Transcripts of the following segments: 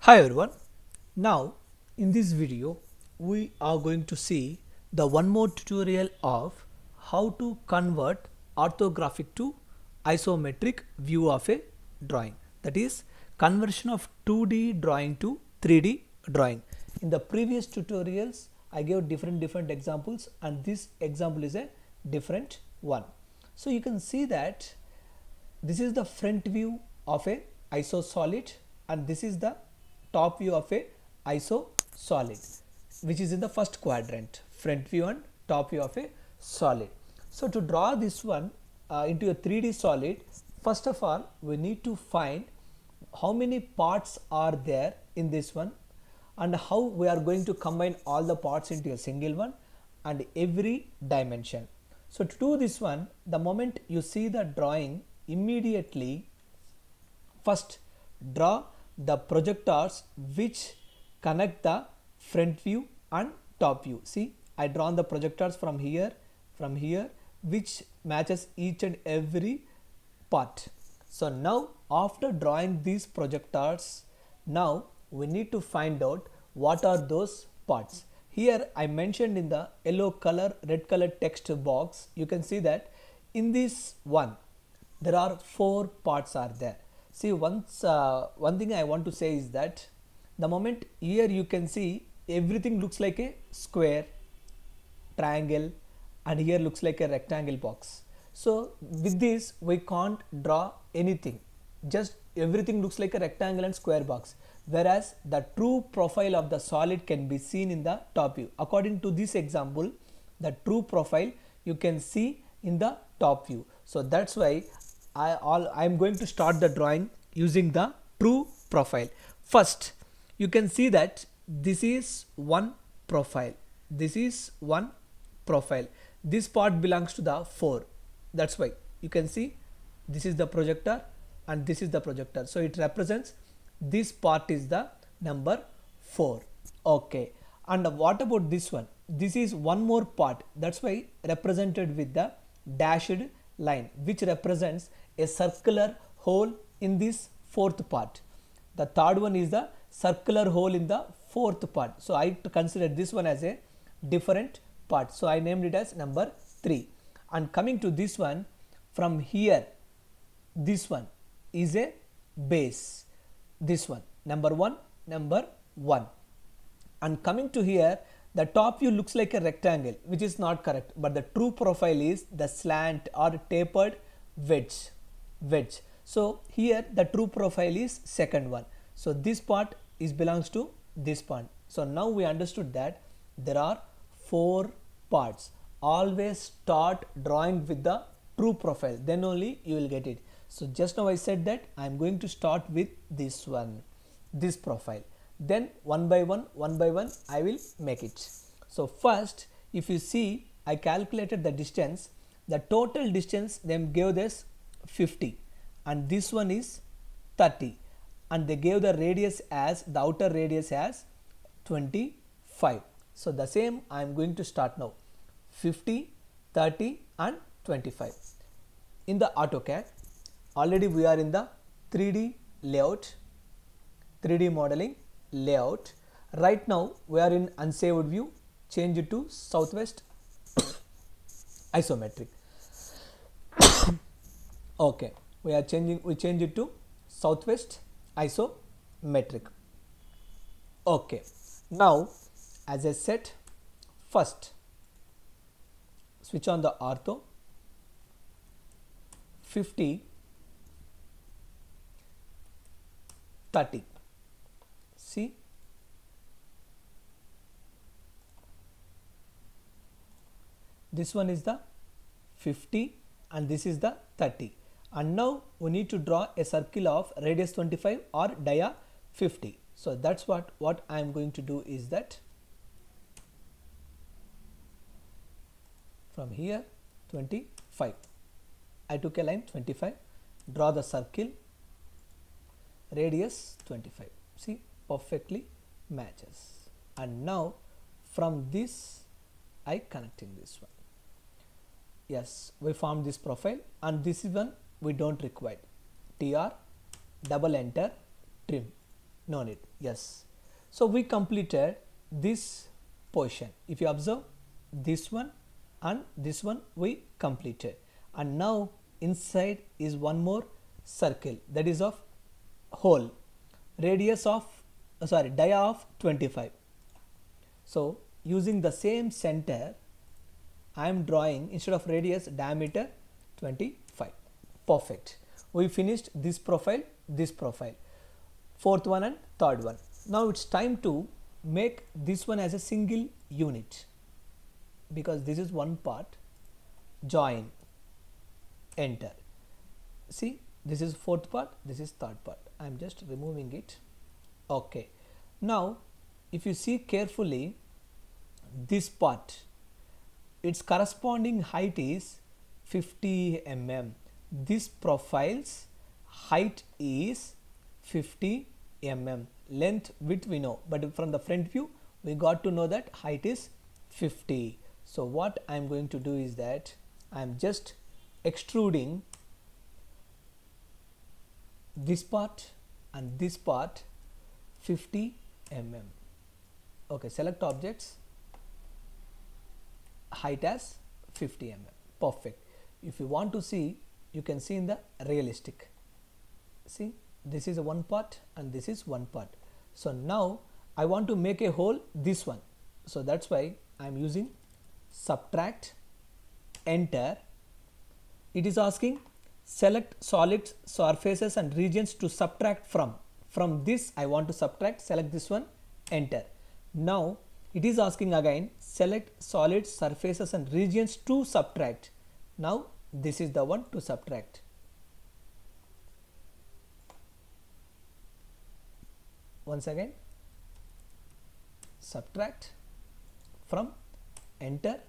Hi everyone. Now in this video we are going to see the one more tutorial of how to convert orthographic to isometric view of a drawing, that is conversion of 2D drawing to 3D drawing. In the previous tutorials I gave different examples and this example is a different one. So you can see that this is the front view of a isosolid and this is the top view of a isosolid, which is in the first quadrant, front view and top view of a solid. So to draw this one into a 3D solid, first of all we need to find how many parts are there in this one and how we are going to combine all the parts into a single one and every dimension. So to do this one, the moment you see the drawing, immediately first draw the projectors which connect the front view and top view. See, I drawn the projectors from here, which matches each and every part. So now after drawing these projectors, now we need to find out what are those parts. Here I mentioned in the yellow color, red color text box, you can see that in this one there are 4 parts are there. See, one thing I want to say is that the moment here you can see everything looks like a square, triangle, and here looks like a rectangle box. So with this we can't draw anything, just everything looks like a rectangle and square box, whereas the true profile of the solid can be seen in the top view. According to this example, the true profile you can see in the top view. So that's why I am going to start the drawing using the true profile. First you can see that this is one profile, this is one profile, this part belongs to the 4. That's why you can see this is the projector and this is the projector, so it represents this part is the number 4. Okay, and what about this one? This is one more part, that's why represented with the dashed line, which represents a circular hole in this 4th part. The third one is the circular hole in the 4th part, so I consider this one as a different part, so I named it as number 3. And coming to this one, from here this one is a base, this one number 1, and coming to here the top view looks like a rectangle, which is not correct, but the true profile is the slant or tapered wedge. So here the true profile is second one, so this part is belongs to this part. So now we understood that there are 4 parts. Always start drawing with the true profile, then only you will get it. So just now I said that I am going to start with this one, this profile, then one by one I will make it. So first, if you see, I calculated the distance, the total distance them gave this 50 and this one is 30, and they gave the radius as the outer radius as 25. So the same I am going to start now, 50, 30 and 25. In the AutoCAD, already we are in the 3D layout, 3D modeling layout. Right now we are in unsaved view, change it to southwest isometric. Okay, we change it to southwest isometric. Okay, now as I said, first switch on the ortho, 50, 30. See, this one is the 50 and this is the 30, and now we need to draw a circle of radius 25 or dia 50. So that's what I am going to do is that from here 25, I took a line 25, draw the circle, radius 25, see, perfectly matches. And now from this I connecting this one. Yes, we formed this profile, and this is one we don't require. TR, double enter, trim. no need. Yes. So we completed this portion. If you observe, this one and this one we completed, and now inside is one more circle, that is of hole, radius of dia of 25. So using the same center, I am drawing, instead of radius, diameter 25. Perfect. We finished this profile, fourth one and third one. Now it's time to make this one as a single unit, because this is one part. Join, enter. See, this is fourth part, this is third part. I am just removing it. Okay. Now if you see carefully, this part, its corresponding height is 50 mm. This profile's height is 50 mm. Length, width we know, but from the front view we got to know that height is 50. So what I am going to do is that I am just extruding this part and this part 50 mm. Okay, select objects, height as 50 mm. Perfect. If you want to see, you can see in the realistic. See, this is a one part and this is one part. So now I want to make a hole, this one. So that's why I am using subtract, enter. It is asking select solids, surfaces and regions to subtract from. From this I want to subtract, select this one, enter. Now it is asking again select solids, surfaces and regions to subtract. Now this is the one to subtract. Once again, subtract, from, enter.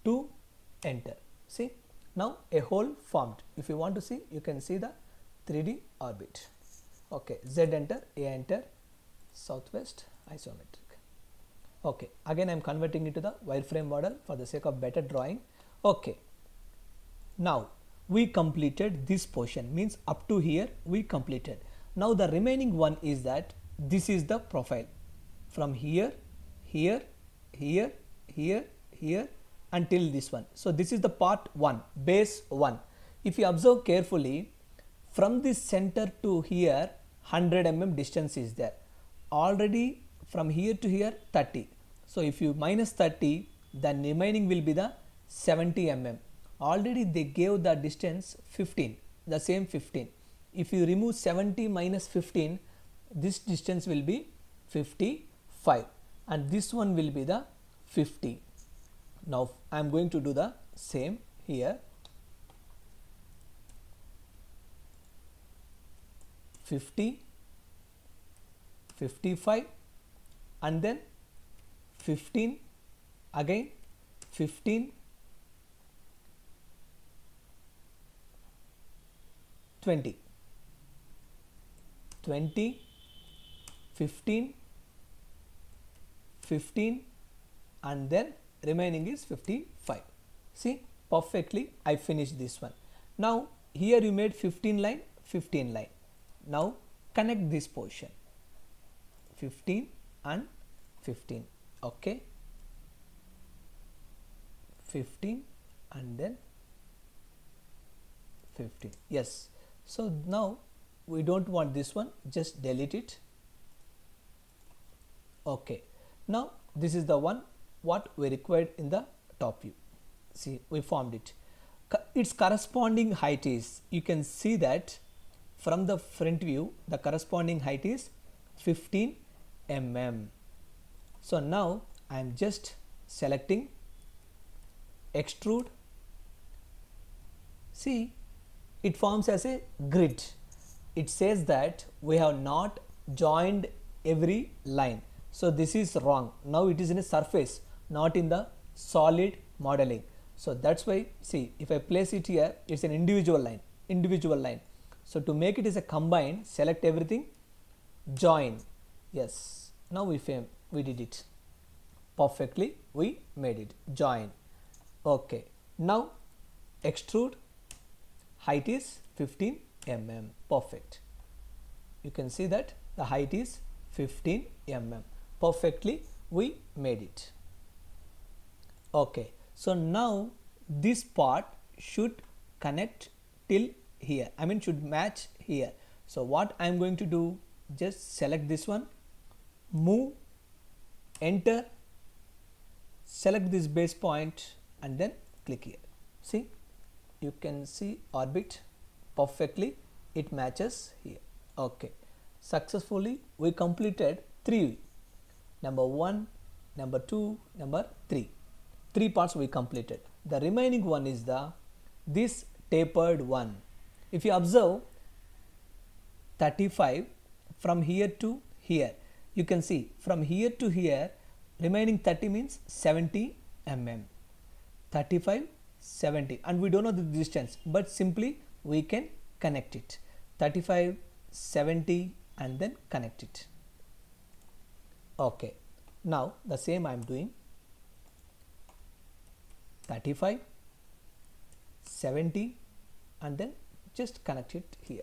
To, enter. See, now a hole formed. If you want to see, you can see the 3D orbit. Okay, Z enter, A enter, southwest, isometric. Okay, again I am converting it to the wireframe model for the sake of better drawing. Okay, now we completed this portion, means up to here we completed. Now the remaining one is that this is the profile from here, here, here, here, here until this one. So this is the part 1, base 1. If you observe carefully, from this center to here 100 mm distance is there. Already from here to here 30. So if you minus 30, then remaining will be the 70 mm. Already they gave the distance 15, the same 15. If you remove 70 minus 15, this distance will be 55 and this one will be the 50. Now I am going to do the same here. 50, 55 and then 15, again 15, 20, 20, 15, 15 and then remaining is 55. See, perfectly I finished this one. Now here you made 15 line, 15 line. Now connect this portion 15 and 15. Okay, 15 and then 15. Yes. So now we don't want this one, just delete it. Okay, now this is the one what we required in the top view. See, we formed it. Its corresponding height is, you can see that from the front view the corresponding height is 15 mm. So now I am just selecting extrude. See, it forms as a grid. It says that we have not joined every line. So this is wrong. Now it is in a surface, not in the solid modeling. So that's why, see, if I place it here, it's an individual line. So to make it as a combined, select everything, join. Yes, now we did it perfectly. We made it, join. Okay, now extrude, height is 15 mm. Perfect. You can see that the height is 15 mm. Perfectly we made it. Okay, so now this part should connect till here, I mean should match here. So what I am going to do, just select this one, move, enter, select this base point and then click here. See, you can see orbit perfectly, it matches here. Okay, successfully we completed 3, number 1, number 2, number 3. 3 parts we completed. The remaining one is this tapered one. If you observe 35 from here to here, you can see from here to here remaining 30 means 70 mm. 35, 70, and we don't know the distance, but simply we can connect it. 35, 70 and then connect it. Okay, now the same I am doing. 35, 70 and then just connect it here.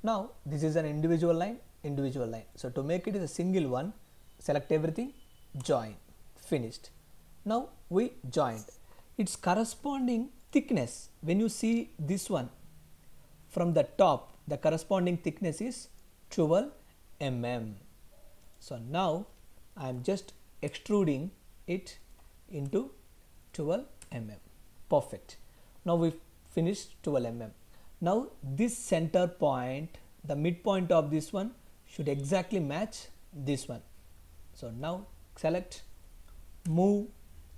Now this is an individual line, individual line. So to make it a single one, select everything, join, finished. Now we joined. Its corresponding thickness, when you see this one from the top, the corresponding thickness is 12 mm. So now I am just extruding it into 12 mm. Perfect. Now we finished 12 mm. Now this center point, the midpoint of this one should exactly match this one. So now select, move,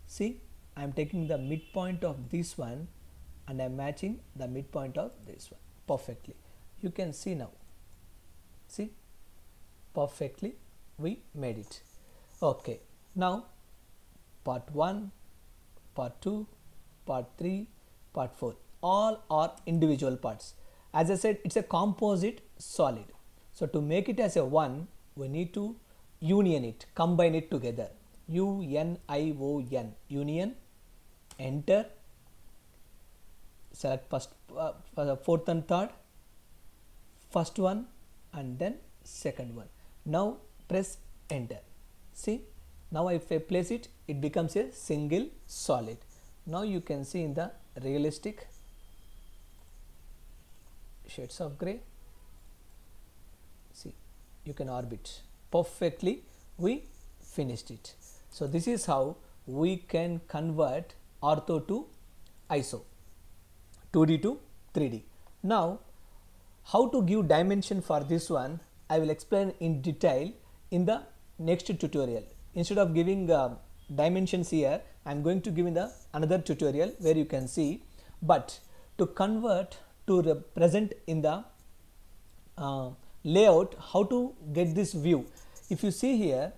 see, I am taking the midpoint of this one and I am matching the midpoint of this one perfectly. You can see now, see, perfectly we made it. Okay, now part 1, part 2, part 3, part 4, all are individual parts. As I said, it's a composite solid. So to make it as a one, we need to union it, combine it together. U-N-I-O-N, union, enter, select first, fourth and third, first one and then second one. Now press enter. See, now if I place it, it becomes a single solid. Now you can see in the realistic shades of gray, see, you can orbit perfectly. We finished it. So this is how we can convert ortho to iso, 2D to 3D. Now how to give dimension for this one, I will explain in detail in the next tutorial. Instead of giving dimensions here, I am going to give in the another tutorial where you can see. But to convert to represent in the layout, how to get this view. If you see here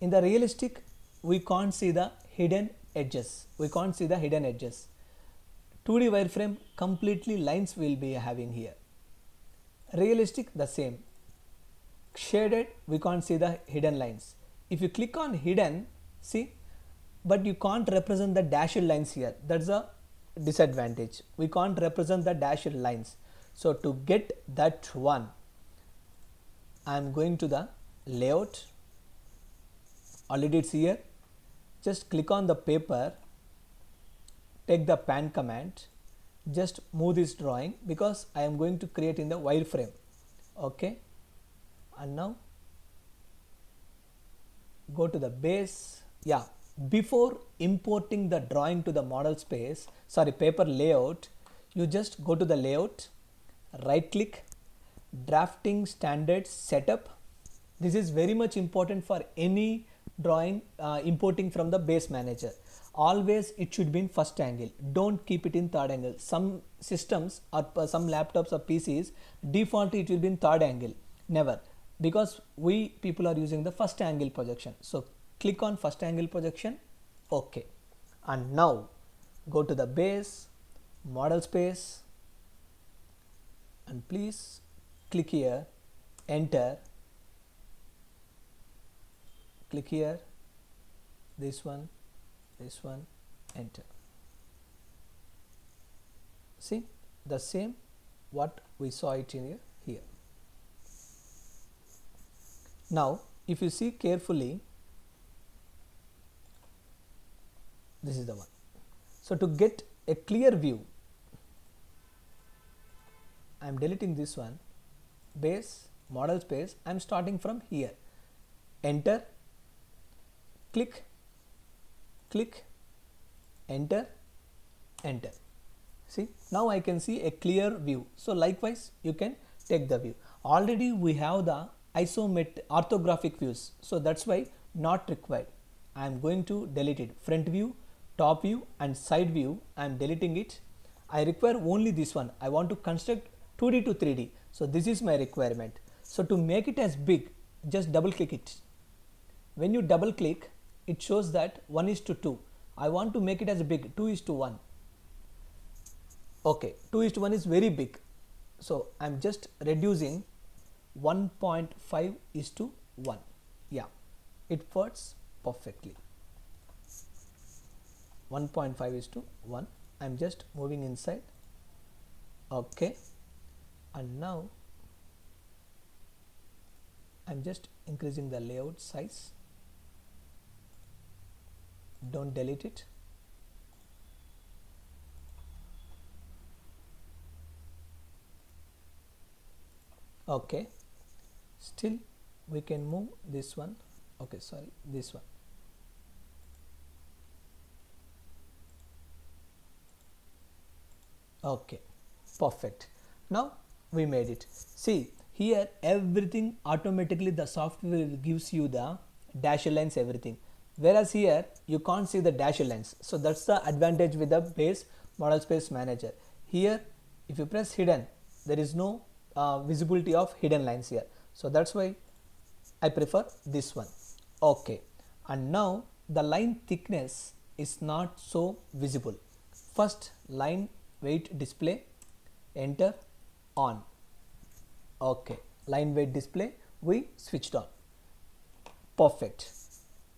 in the realistic, we can't see the hidden edges. We can't see the hidden edges. 2D wireframe, completely lines will be having here. Realistic, the same. Shaded, we can't see the hidden lines. If you click on hidden, see, but you can't represent the dashed lines here. That's a disadvantage. We can't represent the dashed lines. So to get that one, I am going to the layout. Already it's here. Just click on the paper, take the pan command, just move this drawing because I am going to create in the wireframe. Okay, and now go to the base. Yeah, before importing the drawing to the model space, sorry, paper layout, you just go to the layout, right click, drafting standards setup. This is very much important for any drawing importing from the base manager. Always it should be in first angle. Don't keep it in third angle. Some systems or some laptops or PCs default it will be in third angle. Never, because we people are using the first angle projection. So click on first angle projection. Okay, and now go to the base, model space, and please click here, enter, click here, this one, enter. See, the same what we saw it in here. Now if you see carefully, this is the one. So to get a clear view, I am deleting this one, base model space. I am starting from here, enter, click, click, enter, enter. See, now I can see a clear view. So likewise you can take the view. Already we have the isometric orthographic views, so that's why not required. I am going to delete it. Front view, top view and side view, I am deleting it. I require only this one. I want to construct 2D to 3D. So this is my requirement. So to make it as big, just double click it. When you double click, it shows that 1:2. I want to make it as big, 2:1. Okay, 2:1 is very big. So I'm just reducing 1.5:1. Yeah, it works perfectly. 1.5:1. I'm just moving inside. Okay, and now I'm just increasing the layout size. Don't delete it. Okay, still we can move this one. Okay, sorry, this one. Okay, perfect. Now we made it. See here, everything automatically the software gives you the dash lines, everything, whereas here you can't see the dash lines. So that's the advantage with the base model space manager. Here if you press hidden, there is no visibility of hidden lines here, so that's why I prefer this one. Okay, and now the line thickness is not so visible. First, line weight display, enter, on. Okay, line weight display we switched on. Perfect.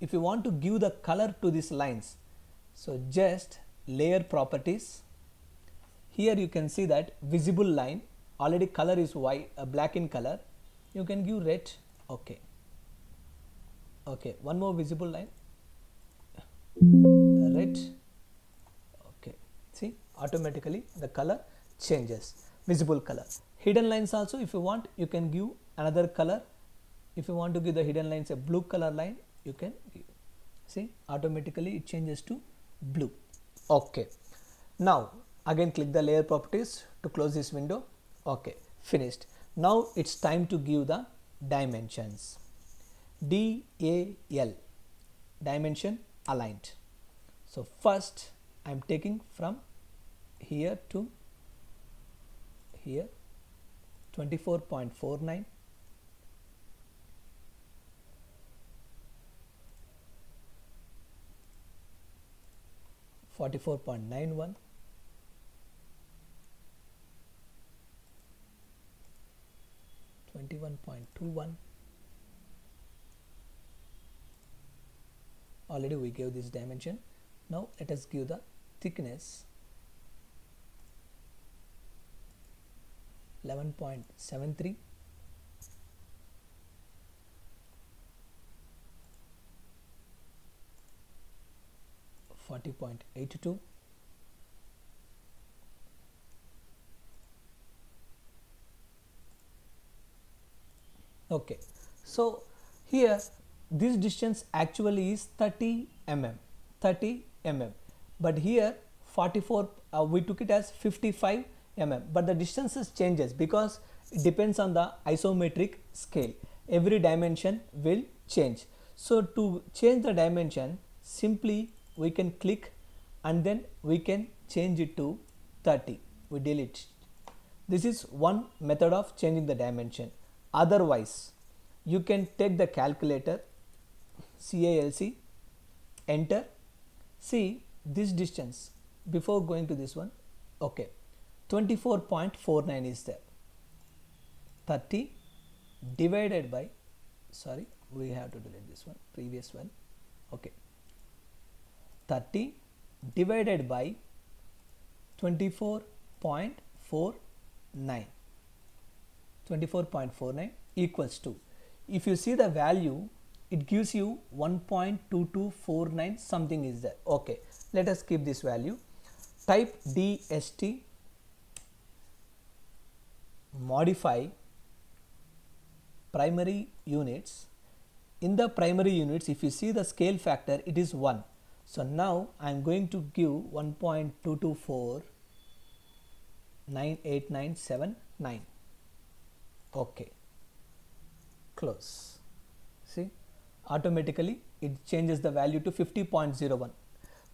If you want to give the color to these lines, so just layer properties. Here you can see that visible line, already color is white, black in color. You can give red. Okay. Okay, one more visible line, red. Okay, see, automatically the color changes, visible color. Hidden lines also, if you want, you can give another color. If you want to give the hidden lines a blue color line, you can give. See, automatically it changes to blue. Okay, now again click the layer properties to close this window. Okay, finished. Now it's time to give the dimensions. DAL, dimension aligned. So first I'm taking from here to here, 24.49, 44.91, 21.21. Already we gave this dimension. Now let us give the thickness, 11.73, 40.82, okay. So here this distance actually is 30 mm, 30 mm, but here 44, we took it as 55 mm, but the distances changes because it depends on the isometric scale. Every dimension will change. So to change the dimension, simply we can click and then we can change it to 30. We delete. This is one method of changing the dimension. Otherwise, you can take the calculator, CALC, enter. See this distance before going to this one. Okay, 24.49 is there. 30 divided by, sorry, we have to delete this one, previous one. Okay, 30 divided by 24.49. 24.49 equals to, if you see the value, it gives you 1.2249 something is there. Okay, let us keep this value. Type DST, modify primary units. In the primary units, if you see the scale factor, it is 1. So now I am going to give 1.224989979. Okay, close. See, automatically it changes the value to 50.01.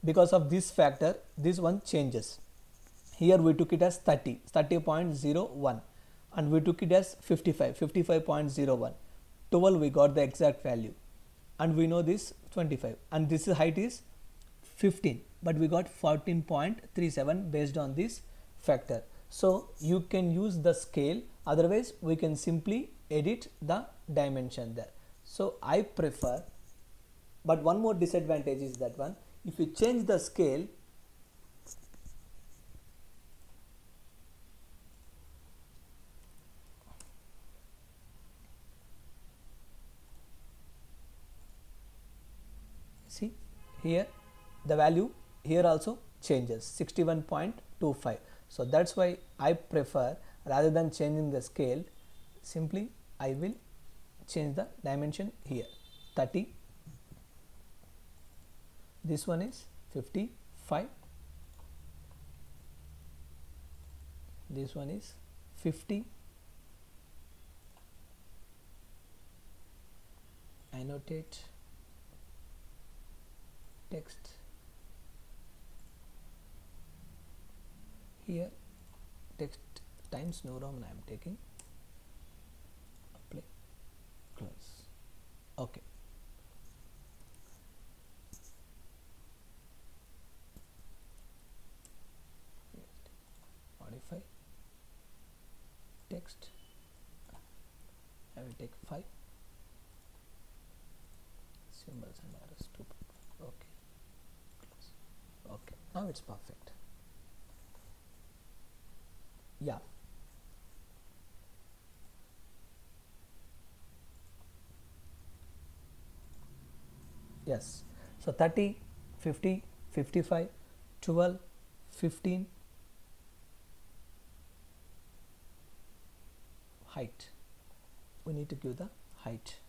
Because of this factor, this one changes. Here we took it as 30.01, and we took it as 55.01. 12 we got the exact value, and we know this 25, and this height is 15, but we got 14.37 based on this factor. So you can use the scale, otherwise we can simply edit the dimension there. So I prefer, but one more disadvantage is that one, if you change the scale, see here the value here also changes 61.25. So that's why I prefer, rather than changing the scale, simply I will change the dimension here 30. This one is 55. This one is 50. Annotate text. Here text times no Roman I am taking. Apply, close. Okay. Modify text. I will take 5 symbols and arrows 2. Okay. Close. Okay. Now it's perfect. Yeah. Yes. So 30, 50, 55, 12, 15. Height. We need to give the height.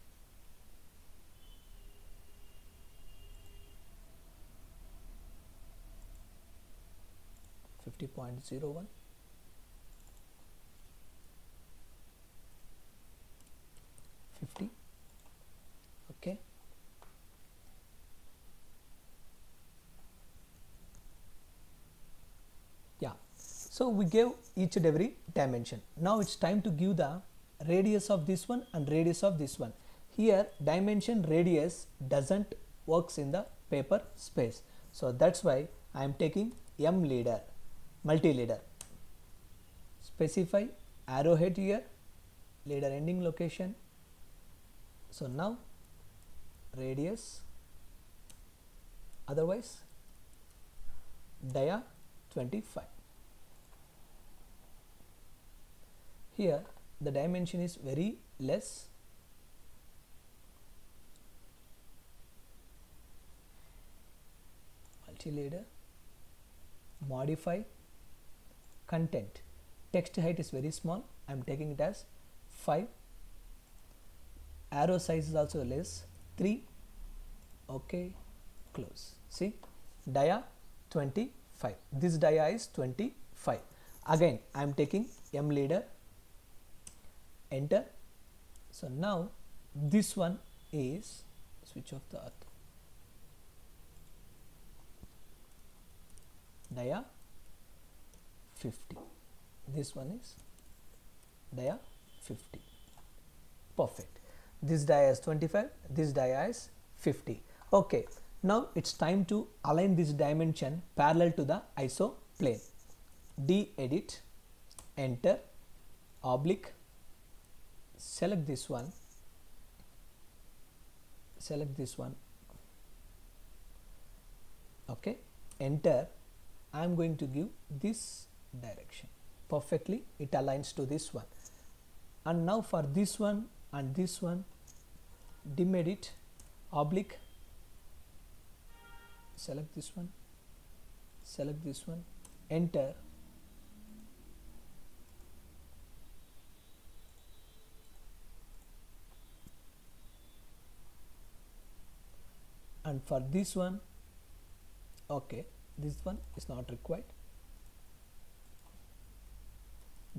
.01. Okay. Yeah. So we gave each and every dimension. Now it's time to give the radius of this one and radius of this one. Here dimension radius doesn't works in the paper space. So that's why I am taking M leader, multi-leader. Specify arrowhead here, leader ending location. So now radius, otherwise dia 25. Here the dimension is very less. Multi-leader, modify content. Text height is very small. I am taking it as 5. Arrow size is also less, 3. Okay, close. See, dia 25. This dia is 25. Again I am taking M leader, enter. So now this one is, switch off the earth, dia 50. This one is dia 50. Perfect. This dia is 25, this dia is 50. Okay, now it's time to align this dimension parallel to the iso plane. De-edit, enter, oblique, select this one, okay, enter. I am going to give this direction. perfectly it aligns to this one. And now for this one and this one, dim edit, oblique, select this one, enter, and for this one, okay, this one is not required,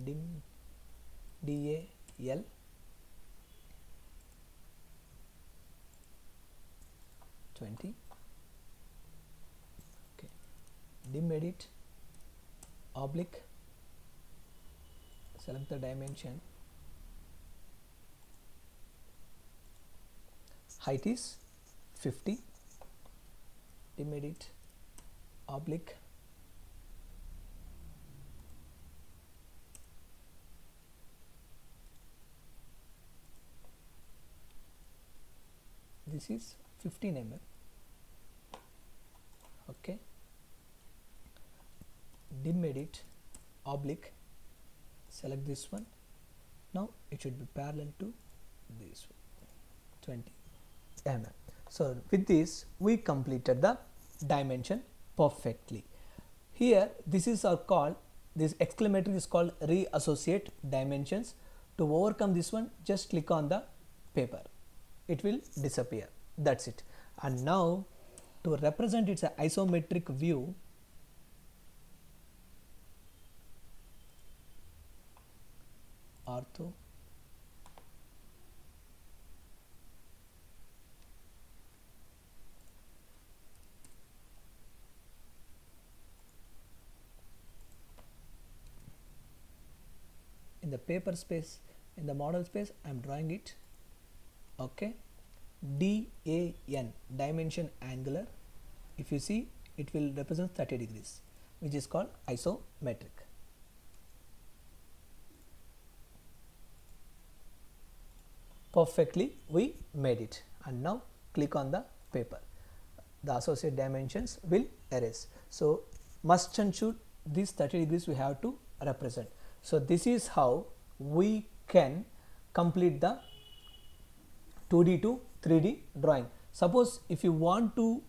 dim, DAL, (20), okay, dim edit, oblique, select the dimension, height is 50, dim edit, oblique, this is 15 mm, okay, dim edit, oblique, select this one. Now it should be parallel to this one, 20 mm. So with this we completed the dimension perfectly. Here this is called, this exclamatory is called reassociate dimensions. To overcome this one, just click on the paper, it will disappear, that's it. And now to represent its isometric view, ortho, in the paper space, in the model space I am drawing it, okay, DAN, dimension angular, if you see it will represent 30 degrees, which is called isometric. Perfectly we made it. And now click on the paper, the associate dimensions will erase. So must and should, these 30 degrees we have to represent. So this is how we can complete the 2D to 3D drawing. Suppose if you want to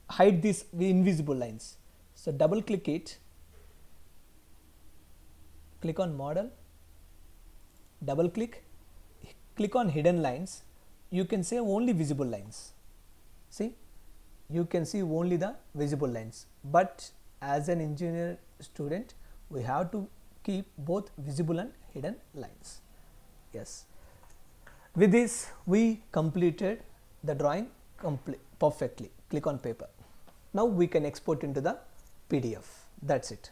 hide these invisible lines, so double click it, click on model, double click, click on hidden lines, you can say only visible lines. See, you can see only the visible lines, but as an engineer student we have to keep both visible and hidden lines. Yes, with this we completed the drawing perfectly. Click on paper. Now we can export into the PDF. That's it.